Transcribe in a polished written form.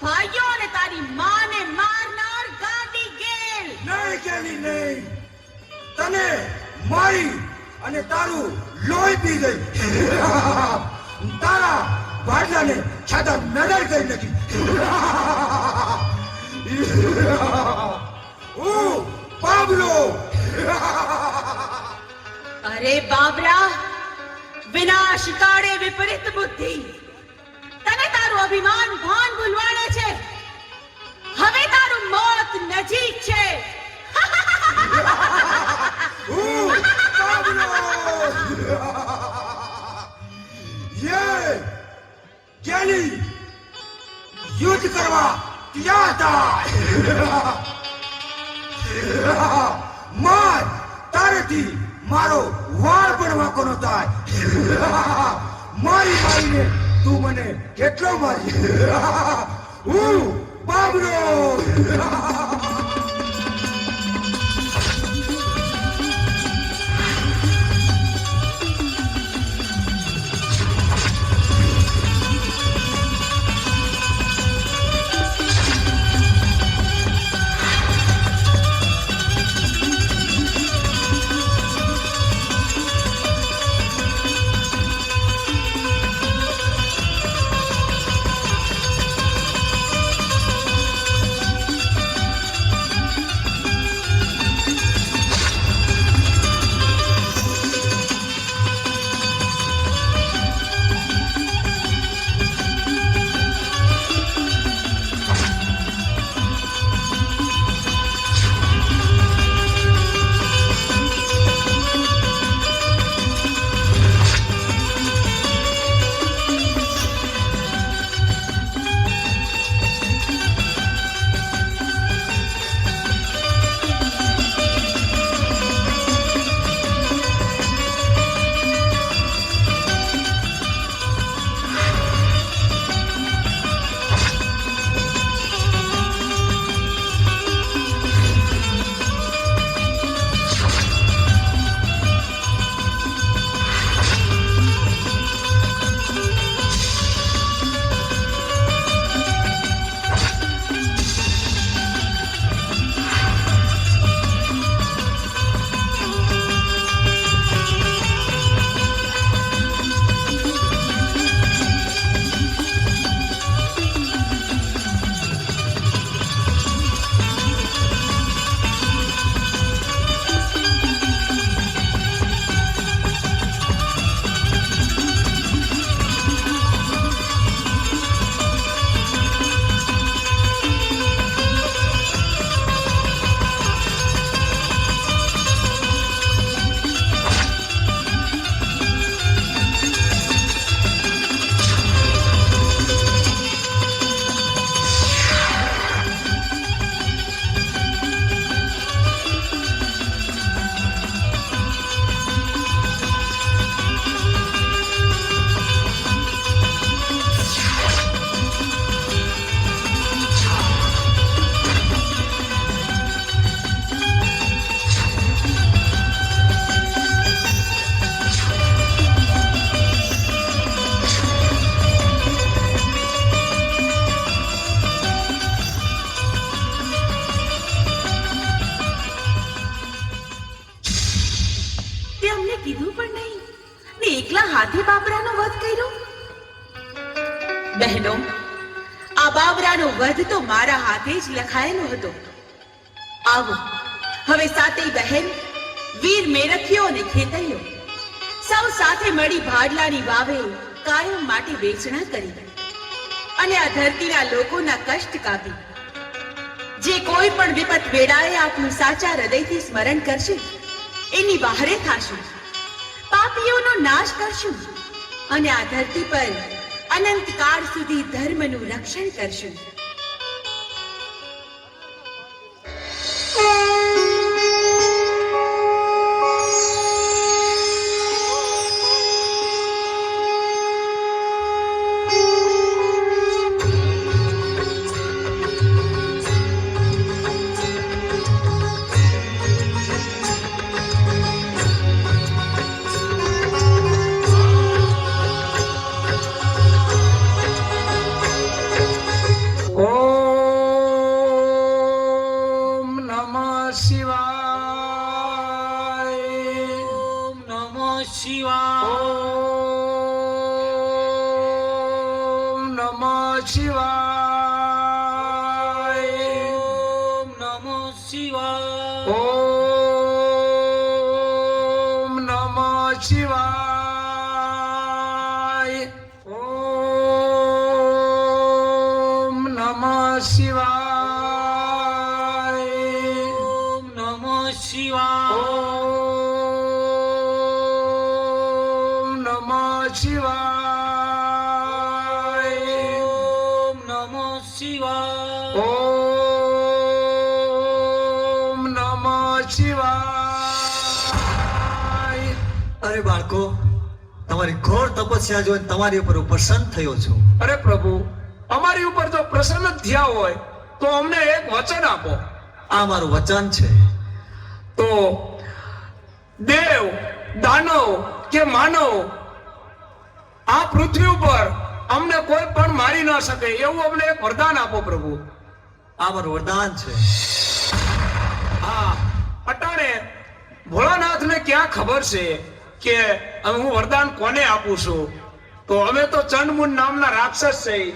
ભાઈઓ અને તારી માને મારનાર ગાંડી ગેલ. નહીં કેલી નહીં, તને મારી અને તારું લોહી પી ગઈ. તારા ભાડલાને છાતા નજર કરી નાખી. હું બાબલો. અરે બાબરા, વિનાશ કાળે વિપરીત બુદ્ધિ. તને તારું અભિમાન ભાન ભૂલવાડે છે. હવે તારું મોત નજીક છે. હું બાબલો. યે કેલી યુદ્ધ કરવા તૈયાર હતા. માર તારેથી મારો વાળ પણ વાંકો ન થાય. મારી મારીને તું મને કેટલો મારી. હું બાબલો. હાથે બાબરાનો વધ કર્યો? બહેનો, આ બાબરાનો વધ તો મારા હાથે જ લખાયેલો હતો. આવો હવે સાતેય બહેન, વીર મેરખીઓ અને ખેતરીઓ સૌ સાથે મળી ભાડલાની વાવે કાયમ માટે વેચણા કરી અને આ ધરતીના લોકોના કષ્ટ કાપી. જે કોઈ પણ વિપત વેળાએ આપણું સાચા હૃદયથી સ્મરણ કરશે એની બહારે થાશું, પાપીઓનો નાશ કરશું અને આ ધરતી પર અનંત કાળ સુધી ધર્મનું રક્ષણ કરશું. શિવાય. ઓમ નમો શિવાય. ઓમ નમઃ શિવાય. ઓમ નમઃ શિવાય. ઓમ નમો શિવાય. ઓમ નમઃ શિવાય. ઓમ નમો શિવાય. ઓમ નમઃ શિવાય. અરે બાળકો, તમારી ઘોર તપસ્યા જોઈને તમારી ઉપર હું પ્રસન્ન થયો છું. અરે પ્રભુ, અમારી ઉપર જો પ્રસન્ન થયા હોય તો અમને એક વચન આપો. આ મારું વચન છે. તો દેવ, દાનવ કે માનવ આ પૃથ્વી ઉપર અમને કોઈ પણ મારી ન શકે એવું અમને એક વરદાન આપો પ્રભુ. આ મારું વરદાન છે. હા, અટાણે ભોળાનાથને ક્યાં ખબર છે કે હવે હું વરદાન કોને આપું છું? તો અમે તો ચંડમુંડ નામના રાક્ષસ છે.